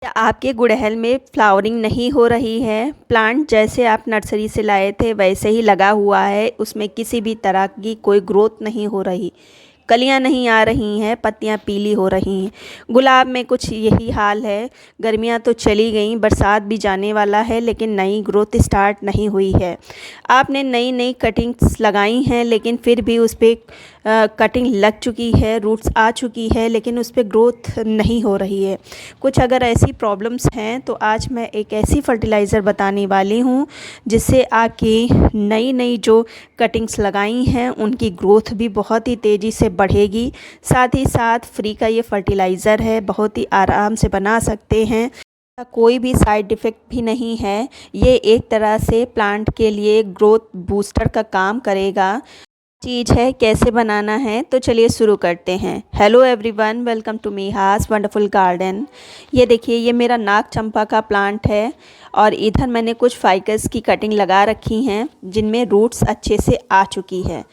क्या आपके गुड़हल में फ्लावरिंग नहीं हो रही है? प्लांट जैसे आप नर्सरी से लाए थे वैसे ही लगा हुआ है, उसमें किसी भी तरह की कोई ग्रोथ नहीं हो रही, कलियां नहीं आ रही हैं, पत्तियां पीली हो रही हैं। गुलाब में कुछ यही हाल है। गर्मियां तो चली गईं, बरसात भी जाने वाला है, लेकिन नई ग्रोथ स्टार्ट नहीं हुई है। आपने नई नई कटिंग्स लगाई हैं, लेकिन फिर भी उस पर कटिंग लग चुकी है, रूट्स आ चुकी है, लेकिन उस पर ग्रोथ नहीं हो रही है। कुछ अगर ऐसी प्रॉब्लम्स हैं तो आज मैं एक ऐसी फर्टिलाइज़र बताने वाली हूँ जिससे आपकी नई नई जो कटिंग्स लगाई हैं उनकी ग्रोथ भी बहुत ही तेज़ी से बढ़ेगी। साथ ही साथ फ्री का ये फर्टिलाइज़र है, बहुत ही आराम से बना सकते हैं, कोई भी साइड इफ़ेक्ट भी नहीं है। ये एक तरह से प्लांट के लिए ग्रोथ बूस्टर का काम करेगा। चीज़ है कैसे बनाना है, तो चलिए शुरू करते हैं। Hello everyone, welcome to my house wonderful garden. ये देखिए, ये मेरा नाग चंपा का प्लांट है और इधर मैंने कुछ फाइकस की कटिंग लगा रखी हैं जिनमें रूट्स अच्छे से आ चुकी है।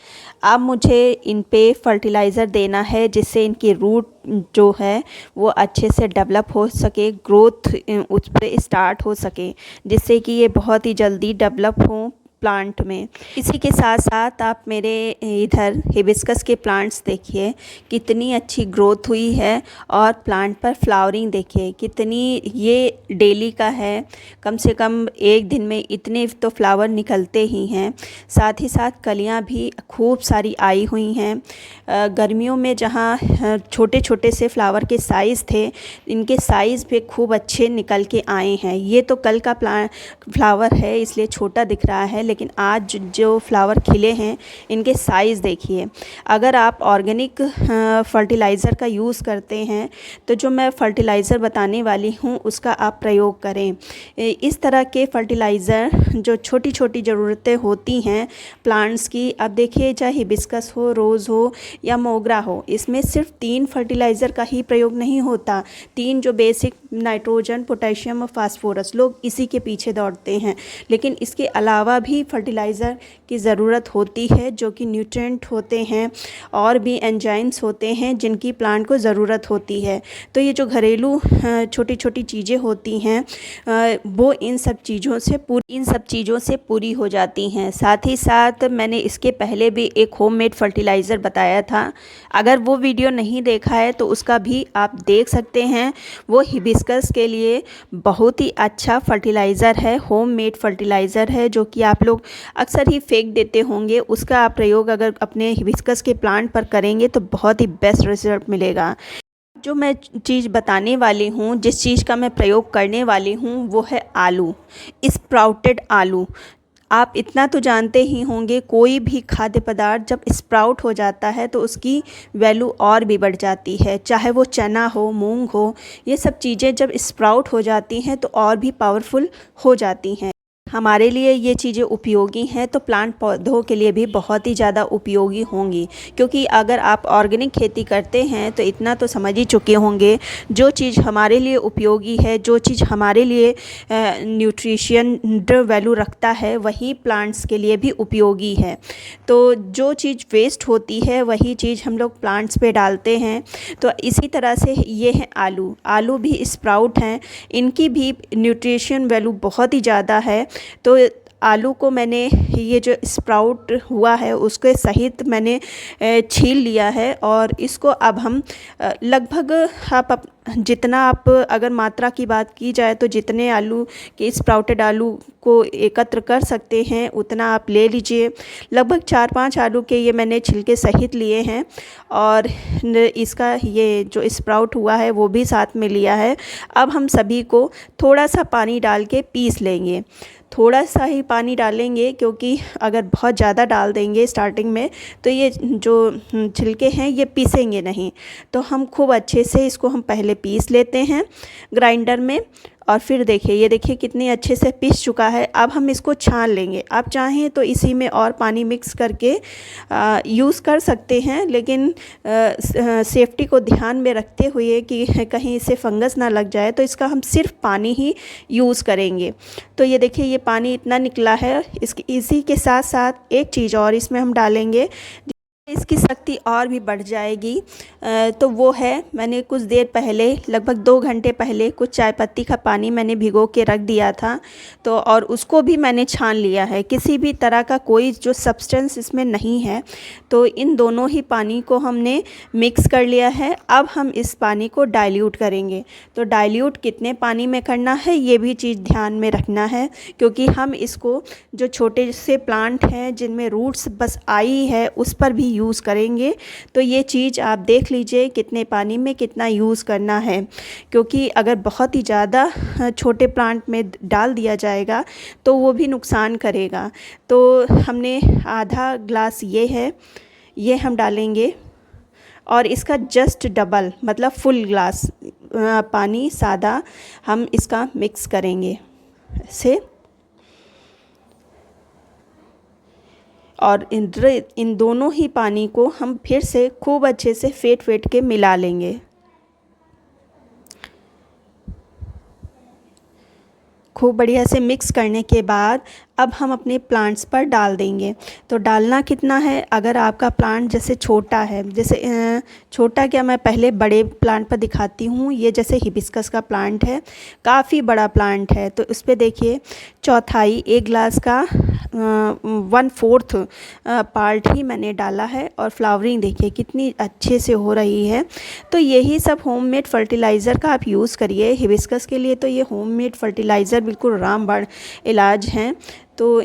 अब मुझे इन पे फर्टिलाइज़र देना है जिससे इनकी रूट जो है वो अच्छे से डेवलप हो सके, ग्रोथ उस पर स्टार्ट हो सके, जिससे कि ये बहुत ही जल्दी डेवलप हो प्लांट में। इसी के साथ साथ आप मेरे इधर हिबिस्कस के प्लांट्स देखिए कितनी अच्छी ग्रोथ हुई है, और प्लांट पर फ्लावरिंग देखिए कितनी, ये डेली का है, कम से कम एक दिन में इतने तो फ्लावर निकलते ही हैं। साथ ही साथ कलियां भी खूब सारी आई हुई हैं। गर्मियों में जहाँ छोटे छोटे से फ्लावर के साइज़ थे, इनके साइज़ भी खूब अच्छे निकल के आए हैं। ये तो कल का फ्लावर है इसलिए छोटा दिख रहा है, लेकिन आज जो फ्लावर खिले हैं इनके साइज़ देखिए। अगर आप ऑर्गेनिक फर्टिलाइज़र का यूज़ करते हैं तो जो मैं फर्टिलाइज़र बताने वाली हूँ उसका आप प्रयोग करें। इस तरह के फर्टिलाइज़र जो छोटी छोटी ज़रूरतें होती हैं प्लांट्स की, अब देखिए चाहे हिबिस्कस हो, रोज़ हो या मोगरा हो, इसमें सिर्फ 3 फर्टिलाइज़र का ही प्रयोग नहीं होता। 3 जो बेसिक नाइट्रोजन, पोटेशियम और फास्फोरस, लोग इसी के पीछे दौड़ते हैं, लेकिन इसके अलावा भी फर्टिलाइज़र की ज़रूरत होती है जो कि न्यूट्रिएंट होते हैं और भी एंजाइम्स होते हैं जिनकी प्लांट को ज़रूरत होती है। तो ये जो घरेलू छोटी छोटी चीज़ें होती हैं वो इन सब चीज़ों से पूरी हो जाती हैं। साथ ही साथ मैंने इसके पहले भी एक होममेड फर्टिलाइज़र बताया था, अगर वो वीडियो नहीं देखा है तो उसका भी आप देख सकते हैं। वो हिबिस्कस के लिए बहुत ही अच्छा फर्टिलाइज़र है, होममेड फर्टिलाइज़र है, जो कि आप लोग अक्सर ही फेंक देते होंगे। उसका आप प्रयोग अगर अपने हिबिस्कस के प्लांट पर करेंगे तो बहुत ही बेस्ट रिजल्ट मिलेगा। जो मैं चीज़ बताने वाली हूँ, जिस चीज़ का मैं प्रयोग करने वाली हूँ, वो है आलू, स्प्राउटेड आलू। आप इतना तो जानते ही होंगे, कोई भी खाद्य पदार्थ जब स्प्राउट हो जाता है तो उसकी वैल्यू और भी बढ़ जाती है। चाहे वो चना हो, मूंग हो, ये सब चीज़ें जब स्प्राउट हो जाती हैं तो और भी पावरफुल हो जाती हैं। हमारे लिए ये चीज़ें उपयोगी हैं तो प्लांट पौधों के लिए भी बहुत ही ज़्यादा उपयोगी होंगी, क्योंकि अगर आप ऑर्गेनिक खेती करते हैं तो इतना तो समझ ही चुके होंगे, जो चीज़ हमारे लिए उपयोगी है, जो चीज़ हमारे लिए न्यूट्रिशन वैल्यू रखता है, वही प्लांट्स के लिए भी उपयोगी है। तो जो चीज़ वेस्ट होती है वही चीज़ हम लोग प्लांट्स पे डालते हैं। तो इसी तरह से ये है आलू। आलू भी स्प्राउट हैं, इनकी भी न्यूट्रिशन वैल्यू बहुत ही ज़्यादा है। तो आलू को मैंने, ये जो स्प्राउट हुआ है उसके सहित मैंने छील लिया है, और इसको अब हम लगभग जितना आप अगर मात्रा की बात की जाए तो जितने आलू के स्प्राउटेड आलू को एकत्र कर सकते हैं उतना आप ले लीजिए। लगभग 4-5 आलू के ये मैंने छिलके सहित लिए हैं, और इसका ये जो स्प्राउट हुआ है वो भी साथ में लिया है। अब हम सभी को थोड़ा सा पानी डाल के पीस लेंगे, थोड़ा सा ही पानी डालेंगे, क्योंकि अगर बहुत ज़्यादा डाल देंगे स्टार्टिंग में तो ये जो छिलके हैं ये पीसेंगे नहीं। तो हम खूब अच्छे से इसको हम पहले पीस लेते हैं ग्राइंडर में, और फिर देखिए, ये देखिए कितनी अच्छे से पीस चुका है। अब हम इसको छान लेंगे। आप चाहें तो इसी में और पानी मिक्स करके यूज़ कर सकते हैं, लेकिन सेफ्टी को ध्यान में रखते हुए कि कहीं इसे फंगस ना लग जाए, तो इसका हम सिर्फ पानी ही यूज़ करेंगे। तो ये देखिए, ये पानी इतना निकला है। इसी के साथ साथ एक चीज़ और इसमें हम डालेंगे, इसकी शक्ति और भी बढ़ जाएगी। तो वो है, मैंने कुछ देर पहले लगभग 2 घंटे पहले कुछ चाय पत्ती का पानी मैंने भिगो के रख दिया था, तो और उसको भी मैंने छान लिया है, किसी भी तरह का कोई जो सब्सटेंस इसमें नहीं है। तो इन दोनों ही पानी को हमने मिक्स कर लिया है। अब हम इस पानी को डाइल्यूट करेंगे। तो डाइल्यूट कितने पानी में करना है ये भी चीज़ ध्यान में रखना है, क्योंकि हम इसको जो छोटे से प्लांट हैं जिनमें रूट्स बस आई है उस पर भी यूज़ करेंगे। तो ये चीज़ आप देख लीजिए कितने पानी में कितना यूज़ करना है, क्योंकि अगर बहुत ही ज़्यादा छोटे प्लांट में डाल दिया जाएगा तो वो भी नुकसान करेगा। तो हमने आधा ग्लास ये हम डालेंगे, और इसका जस्ट डबल मतलब फुल ग्लास पानी सादा हम इसका मिक्स करेंगे से। और इन दोनों ही पानी को हम फिर से खूब अच्छे से फेंट के मिला लेंगे। खूब बढ़िया से मिक्स करने के बाद अब हम अपने प्लांट्स पर डाल देंगे। तो डालना कितना है, अगर आपका प्लांट जैसे छोटा है, जैसे छोटा क्या, मैं पहले बड़े प्लांट पर दिखाती हूँ। ये जैसे हिबिस्कस का प्लांट है, काफ़ी बड़ा प्लांट है, तो उस पर देखिए चौथाई 1 गिलास का 1/4 पार्ट ही मैंने डाला है। और फ्लावरिंग देखिए कितनी अच्छे से हो रही है। तो यही सब होममेड फर्टिलाइज़र का आप यूज़ करिए। हिबिस्कस के लिए तो ये होममेड फर्टिलाइज़र बिल्कुल रामबाण इलाज हैं। तो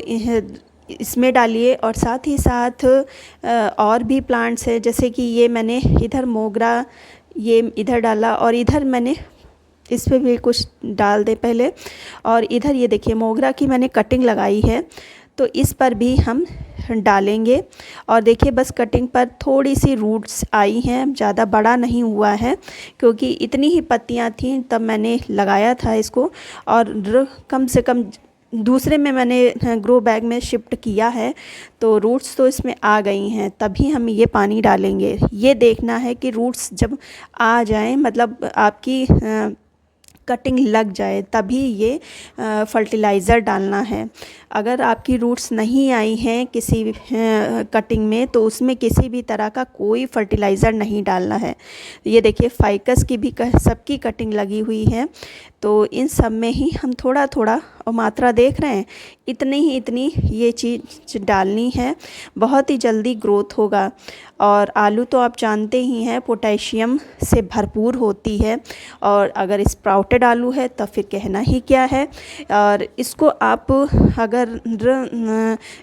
इसमें डालिए। और साथ ही साथ और भी प्लांट्स हैं, जैसे कि ये मैंने इधर मोगरा ये इधर डाला, और इधर मैंने इस पे भी कुछ डाल दे पहले। और इधर ये देखिए मोगरा की मैंने कटिंग लगाई है, तो इस पर भी हम डालेंगे। और देखिए बस कटिंग पर थोड़ी सी रूट्स आई हैं, ज़्यादा बड़ा नहीं हुआ है, क्योंकि इतनी ही पत्तियां थीं तब मैंने लगाया था इसको। और कम से कम दूसरे में मैंने ग्रो बैग में शिफ्ट किया है, तो रूट्स तो इसमें आ गई हैं, तभी हम ये पानी डालेंगे। ये देखना है कि रूट्स जब आ जाएं, मतलब आपकी कटिंग लग जाए, तभी ये फर्टिलाइज़र डालना है। अगर आपकी रूट्स नहीं आई हैं किसी कटिंग में, तो उसमें किसी भी तरह का कोई फर्टिलाइज़र नहीं डालना है। ये देखिए फाइकस की भी सबकी कटिंग लगी हुई है, तो इन सब में ही हम थोड़ा थोड़ा, और मात्रा देख रहे हैं, इतनी ये चीज़ डालनी है। बहुत ही जल्दी ग्रोथ होगा। और आलू तो आप जानते ही हैं पोटेशियम से भरपूर होती है, और अगर स्प्राउटेड आलू है तो फिर कहना ही क्या है। और इसको आप अगर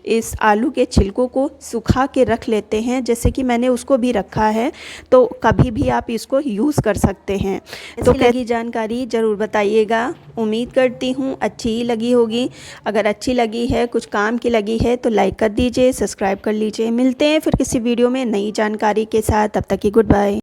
इस आलू के छिलकों को सुखा के रख लेते हैं, जैसे कि मैंने उसको भी रखा है, तो कभी भी आप इसको यूज़ कर सकते हैं। तो लगी जानकारी ज़रूर बताइएगा। उम्मीद करती हूँ अच्छी ही लगी होगी। अगर अच्छी लगी है, कुछ काम की लगी है, तो लाइक कर दीजिए, सब्सक्राइब कर लीजिए। मिलते हैं फिर किसी वीडियो में नई जानकारी के साथ। तब तक की गुड बाय।